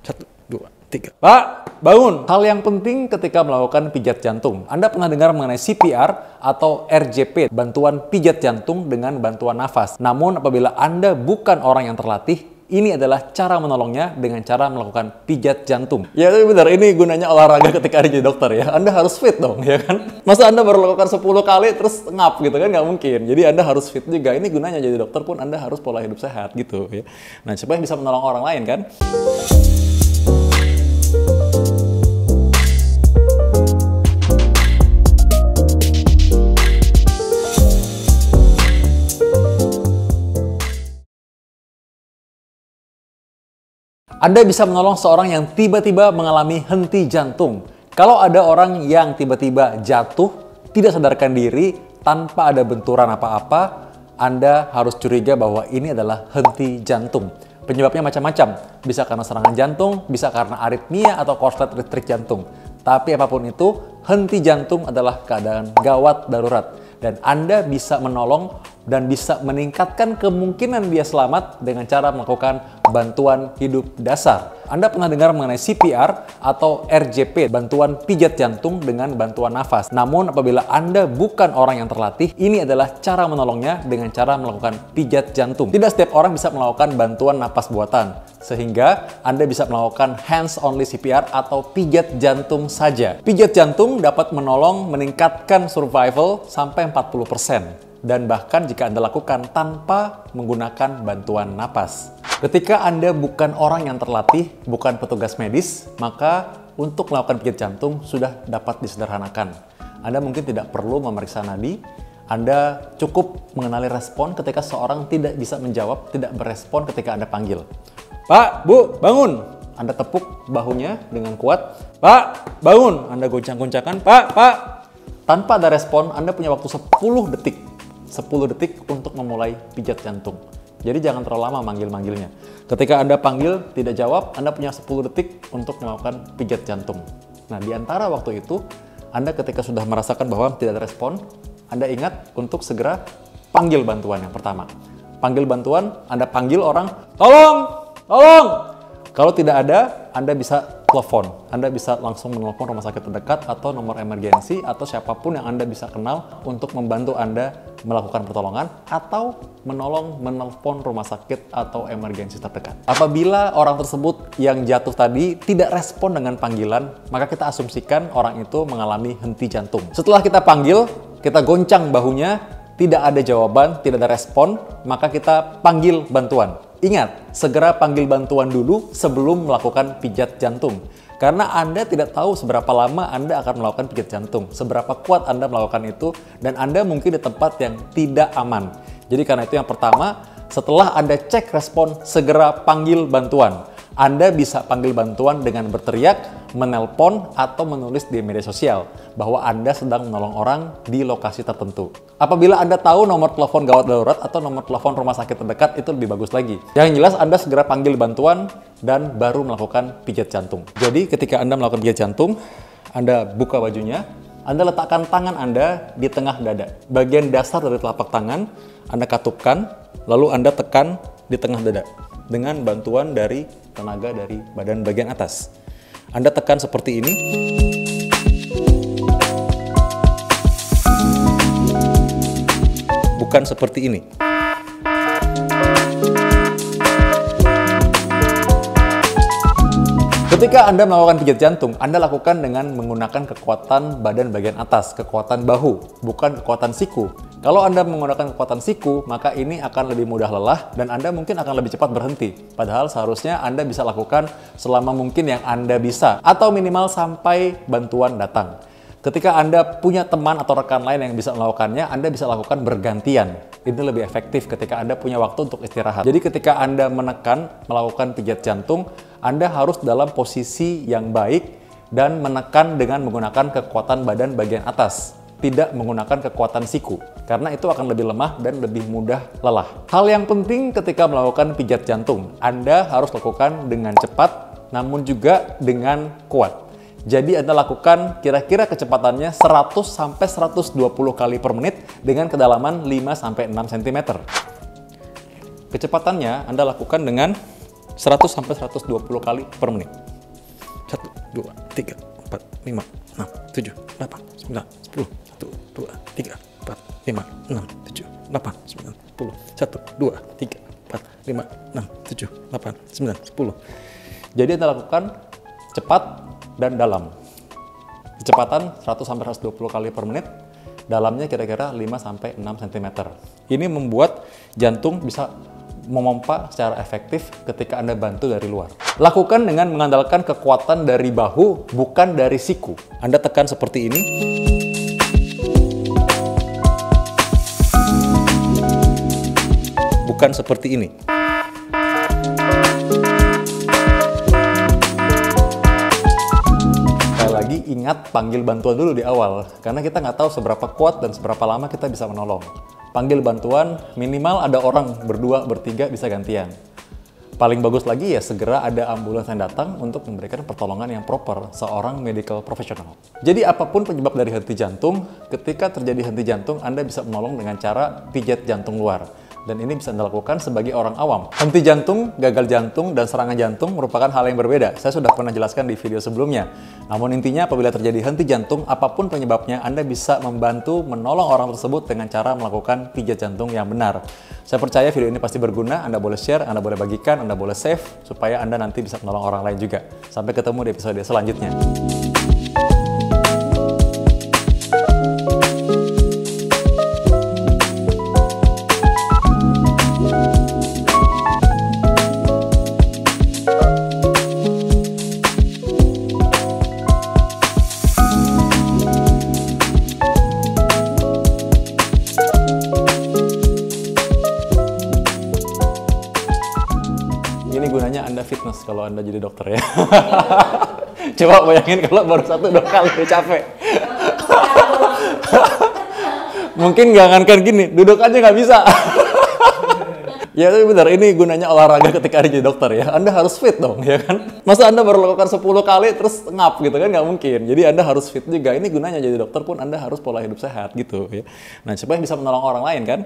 1, 2, 3. Pak, bangun! Hal yang penting ketika melakukan pijat jantung. Anda pernah dengar mengenai CPR atau RJP, bantuan pijat jantung dengan bantuan nafas. Namun apabila Anda bukan orang yang terlatih, ini adalah cara menolongnya dengan cara melakukan pijat jantung. Ya tapi benar, ini gunanya olahraga ketika Anda jadi dokter ya. Anda harus fit dong, ya kan? Masa Anda baru lakukan 10 kali terus ngap gitu kan? Nggak mungkin. Jadi Anda harus fit juga. Ini gunanya jadi dokter pun Anda harus pola hidup sehat gitu ya. Nah, supaya bisa menolong orang lain kan? Anda bisa menolong seorang yang tiba-tiba mengalami henti jantung. Kalau ada orang yang tiba-tiba jatuh, tidak sadarkan diri, tanpa ada benturan apa-apa, Anda harus curiga bahwa ini adalah henti jantung. Penyebabnya macam-macam. Bisa karena serangan jantung, bisa karena aritmia atau korslet listrik jantung. Tapi apapun itu, henti jantung adalah keadaan gawat darurat. Dan Anda bisa menolong dan bisa meningkatkan kemungkinan dia selamat dengan cara melakukan bantuan hidup dasar. Anda pernah dengar mengenai CPR atau RJP, bantuan pijat jantung dengan bantuan nafas. Namun apabila Anda bukan orang yang terlatih, ini adalah cara menolongnya dengan cara melakukan pijat jantung. Tidak setiap orang bisa melakukan bantuan napas buatan, sehingga Anda bisa melakukan hands-only CPR atau pijat jantung saja. Pijat jantung dapat menolong meningkatkan survival sampai 40%. Dan bahkan jika Anda lakukan tanpa menggunakan bantuan napas. Ketika Anda bukan orang yang terlatih, bukan petugas medis, maka untuk melakukan pijat jantung sudah dapat disederhanakan. Anda mungkin tidak perlu memeriksa nadi, Anda cukup mengenali respon ketika seorang tidak bisa menjawab, tidak berespon ketika Anda panggil. Pak, Bu, bangun! Anda tepuk bahunya dengan kuat. Pak, bangun! Anda goncang-goncangkan. Pak! Tanpa ada respon, Anda punya waktu 10 detik. 10 detik untuk memulai pijat jantung. Jadi jangan terlalu lama manggil-manggilnya. Ketika Anda panggil, tidak jawab, Anda punya 10 detik untuk melakukan pijat jantung. Nah, di antara waktu itu, Anda ketika sudah merasakan bahwa tidak ada respon, Anda ingat untuk segera panggil bantuan yang pertama. Panggil bantuan, Anda panggil orang, tolong! Kalau tidak ada, Anda bisa telepon. Anda bisa langsung menelpon rumah sakit terdekat atau nomor emergensi atau siapapun yang Anda bisa kenal untuk membantu Anda melakukan pertolongan atau menelpon rumah sakit atau emergensi terdekat. Apabila orang tersebut yang jatuh tadi tidak respon dengan panggilan, maka kita asumsikan orang itu mengalami henti jantung. Setelah kita panggil, kita goncang bahunya, tidak ada jawaban, tidak ada respon, maka kita panggil bantuan. Ingat, segera panggil bantuan dulu sebelum melakukan pijat jantung. Karena Anda tidak tahu seberapa lama Anda akan melakukan pijat jantung, seberapa kuat Anda melakukan itu, dan Anda mungkin di tempat yang tidak aman. Jadi karena itu yang pertama, setelah Anda cek respon, segera panggil bantuan. Anda bisa panggil bantuan dengan berteriak, menelpon, atau menulis di media sosial bahwa Anda sedang menolong orang di lokasi tertentu. Apabila Anda tahu nomor telepon gawat darurat atau nomor telepon rumah sakit terdekat, itu lebih bagus lagi. Yang jelas Anda segera panggil bantuan dan baru melakukan pijat jantung. Jadi ketika Anda melakukan pijat jantung, Anda buka bajunya, Anda letakkan tangan Anda di tengah dada. Bagian dasar dari telapak tangan, Anda katupkan, lalu Anda tekan di tengah dada dengan bantuan dari tenaga dari badan bagian atas. Anda tekan seperti ini. Bukan seperti ini. Ketika Anda melakukan pijat jantung, Anda lakukan dengan menggunakan kekuatan badan bagian atas, kekuatan bahu, bukan kekuatan siku. Kalau Anda menggunakan kekuatan siku, maka ini akan lebih mudah lelah dan Anda mungkin akan lebih cepat berhenti. Padahal seharusnya Anda bisa lakukan selama mungkin yang Anda bisa, atau minimal sampai bantuan datang. Ketika Anda punya teman atau rekan lain yang bisa melakukannya, Anda bisa lakukan bergantian. Ini lebih efektif ketika Anda punya waktu untuk istirahat. Jadi ketika Anda melakukan pijat jantung, Anda harus dalam posisi yang baik dan menekan dengan menggunakan kekuatan badan bagian atas, tidak menggunakan kekuatan siku, karena itu akan lebih lemah dan lebih mudah lelah. Hal yang penting ketika melakukan pijat jantung, Anda harus lakukan dengan cepat, namun juga dengan kuat. Jadi Anda lakukan kira-kira kecepatannya 100-120 kali per menit dengan kedalaman 5-6 cm. Kecepatannya Anda lakukan dengan 100 sampai 120 kali per menit. 1, 2, 3, 4, 5, 6, 7, 8, 9, 10. 1, 2, 3, 4, 5, 6, 7, 8, 9, 10. 1, 2, 3, 4, 5, 6, 7, 8, 9, 10. Jadi Anda lakukan cepat dan dalam. Kecepatan 100 sampai 120 kali per menit, dalamnya kira-kira 5 sampai 6 cm. Ini membuat jantung bisa memompa secara efektif ketika Anda bantu dari luar. Lakukan dengan mengandalkan kekuatan dari bahu, bukan dari siku. Anda tekan seperti ini. Bukan seperti ini. Sekali lagi, ingat panggil bantuan dulu di awal, karena kita nggak tahu seberapa kuat dan seberapa lama kita bisa menolong. Panggil bantuan, minimal ada orang berdua, bertiga bisa gantian. Paling bagus lagi ya segera ada ambulans yang datang untuk memberikan pertolongan yang proper, seorang medical professional. Jadi apapun penyebab dari henti jantung, ketika terjadi henti jantung, Anda bisa menolong dengan cara pijat jantung luar. Dan ini bisa Anda lakukan sebagai orang awam. Henti jantung, gagal jantung, dan serangan jantung merupakan hal yang berbeda. Saya sudah pernah jelaskan di video sebelumnya. Namun intinya apabila terjadi henti jantung, apapun penyebabnya, Anda bisa membantu menolong orang tersebut dengan cara melakukan pijat jantung yang benar. Saya percaya video ini pasti berguna, Anda boleh share, Anda boleh bagikan, Anda boleh save, supaya Anda nanti bisa menolong orang lain juga. Sampai ketemu di episode selanjutnya. Ini gunanya Anda fitness kalau Anda jadi dokter ya. Coba bayangin kalau baru 1-2 kali udah capek. Mungkin nggak akan gini, duduk aja nggak bisa. Ya tapi benar, ini gunanya olahraga ketika Anda jadi dokter ya. Anda harus fit dong, ya kan? Masa Anda baru lakukan 10 kali terus ngap gitu kan? Nggak mungkin. Jadi Anda harus fit juga. Ini gunanya jadi dokter pun Anda harus pola hidup sehat gitu ya. Nah, supaya bisa menolong orang lain kan?